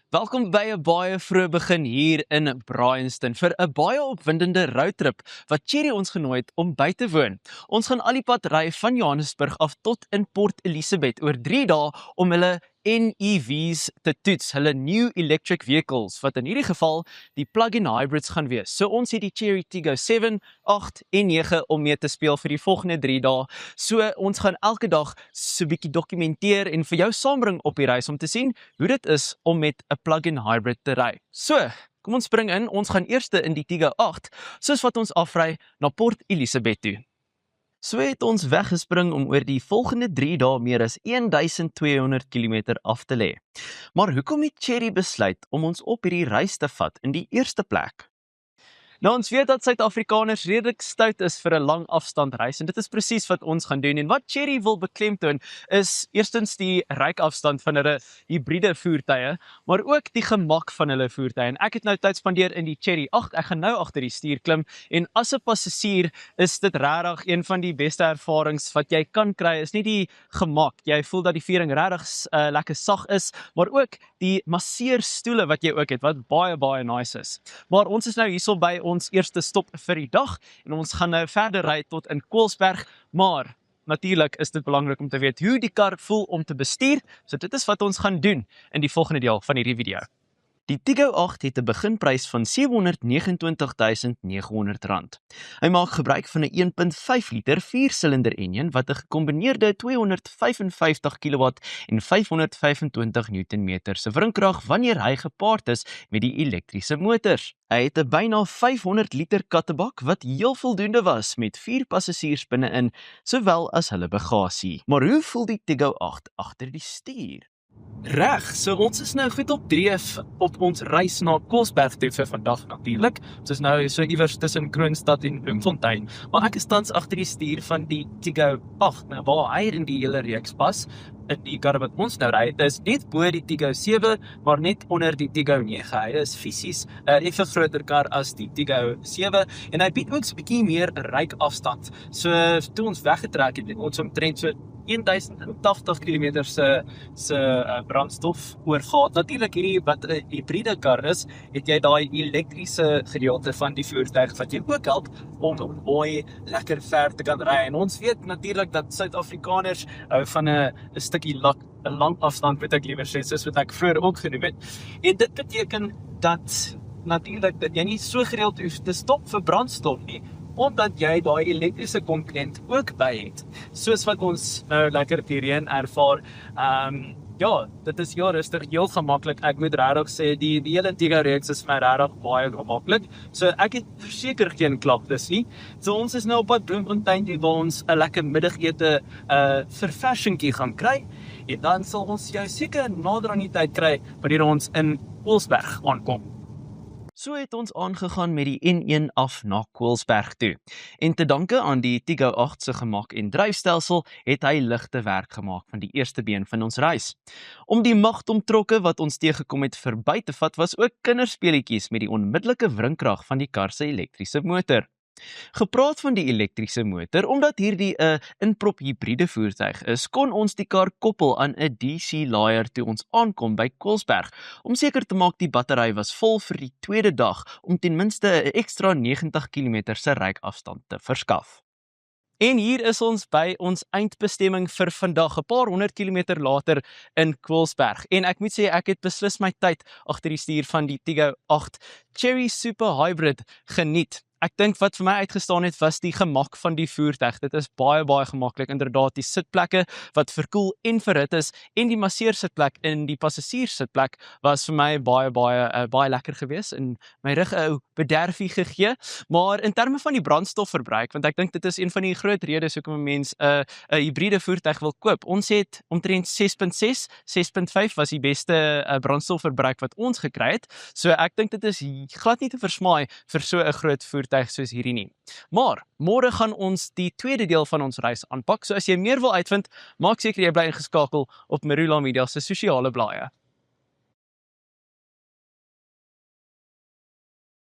Welkom by 'n baie vroeë begin hier in Bryanston vir 'n baie opwindende roadtrip wat Cherry ons genooi het om by te woon. Ons gaan al die pad ry van Johannesburg af tot in Port Elizabeth oor 3 dae om hulle NEVs te toets, hulle New Electric Vehicles, wat in hierdie geval die plug-in hybrids gaan wees. So ons het die Cherry Tiggo 7, 8 en 9 om mee te speel vir die volgende 3 dae. So ons gaan elke dag so 'n bietjie dokumenteer en vir jou saambring op die reis om te sien hoe dit is om met 'n plug-in hybrid te ry. So, kom ons spring in. Ons gaan eers in die Tiggo 8, soos wat ons afry na Port Elizabeth toe. So het ons weggespring om oor die volgende 3 dae meer as 1200 km af te lê. Maar hoekom het Cherry besluit om ons op hierdie reis te vat in die eerste plek? Nou, ons weet dat Suid-Afrikaners redelik stout is vir 'n lang afstandreis en dit is presies wat ons gaan doen. En wat Cherry wil beklemtoon is eerstens die reikafstand van hulle hibriede voertuie, maar ook die gemak van hulle voertuie. En ek het nou tyd spandeer in die Cherry 8. Ek gaan nou agter die stuur klim en as 'n passasier is dit regtig een van die beste ervarings wat jy kan kry. Is nie die gemak. Jy voel dat die vering regtig lekker sag is, maar ook die masseerstoele wat jy ook het wat baie nice is. Maar ons is nou hierso by ons eerste stop vir die dag en ons gaan nou verder ry tot in Koelsberg, maar natuurlik is dit belangrik om te weet hoe die kar voel om te bestuur, so dit is wat ons gaan doen in die volgende deel van hierdie video. Die Tiggo 8 het 'n beginprys van R729.900. Hy maak gebruik van 'n 1.5 liter 4-silinder enjin wat 'n gekombineerde 255 kW en 525 Nm se wrinkrag wanneer hy gepaard is met die elektriese motors. Hy het 'n byna 500 liter kattebak wat heel voldoende was met 4 passasiers binne-in, sowel as hulle bagasie. Maar hoe voel die Tiggo 8 agter die stuur? Reg, so ons is nou goed op dreef op ons reis na Koelsberg toe vir vandag natuurlik. Ons is nou so iewers tussen Kroonstad en Bloemfontein, maar ek is tans agter die stuur van die Tiggo 8, nou waar hy in die hele reeks pas. In die kar wat ons nou ry, is net bo die Tiggo 7, maar net onder die Tiggo 9. Hy is fisies 'n effe groter kar as die Tiggo 7 en hy bied ook so 'n bietjie meer ryk-afstand. So toe ons weggetrek het, ons omtrent so 1080 km se brandstof oorgaan. Natuurlik hierdie wat 'n hibriede kar is, het jy daai elektriese gedeelte van die voertuig wat jy ook help om mooi lekker ver te kan ry. En ons weet natuurlik dat Suid-Afrikaners van 'n stukkie 'n lang afstand moet ek liewer sê, soos wat ek vroeër ook genoem het. En dit beteken dat natuurlik dat jy nie so gereeld hoef te stop vir brandstof nie, omdat jy daai elektriese komponent ook by het. Soos wat ons nou lekker hierheen ervaar. Ja, dit is heel rustig, heel gemaklik. Ek moet regtig sê die hele Tiggo reeks is vir my regtig baie gemaklik. So ek het verseker geen klagtes nie. So ons is nou op pad Bloemfontein toe waar ons 'n lekker middagete verversingkie gaan kry. En dan sal ons jou seker nader aan die tyd kry wanneer ons in Koelsberg aankom. So het ons aangegaan met die N1 af na Koelsberg toe. En te danke aan die Tiggo 8 se gemak en dryfstelsel het hy ligte werk gemaak van die eerste been van ons reis. Om die magtomtrokke wat ons teëgekom het verby te vat was ook kinderspeletjies met die onmiddellike wrinkrag van die kar se elektriese motor. Gepraat van die elektriese motor, omdat hierdie 'n inprop hibriede voertuig is, kon ons die kar koppel aan 'n DC-laaier toe ons aankom by Koelsberg, om seker te maak die battery was vol vir die tweede dag, om ten minste 'n ekstra 90 km se ryk-afstand te verskaf. En hier is ons by ons eindbestemming vir vandag, 'n paar 100 km later in Koelsberg. En ek moet sê, ek het beslis my tyd agter die stuur van die Tiggo 8 Cherry Super Hybrid geniet. Ek dink wat vir my uitgestaan het was die gemak van die voertuig. Dit is baie gemaklik, inderdaad die sitplekke wat verkoel en verhit is en die masseersitplek in die passasierssitplek was vir my baie lekker geweest en my rug 'n ou bederfie gegee. Maar in terme van die brandstofverbruik, want ek dink dit is een van die groot redes hoekom 'n mens 'n hibriede voertuig wil koop. Ons het omtrent 6.6, 6.5 was die beste brandstofverbruik wat ons gekry het. So ek dink dit is glad nie te versmaai vir so 'n groot voertuig soos hierdie nie. Maar môre gaan ons die tweede deel van ons reis aanpak. So as jy meer wil uitvind, maak seker jy bly ingeskakel op Marula Media se sosiale blaaie.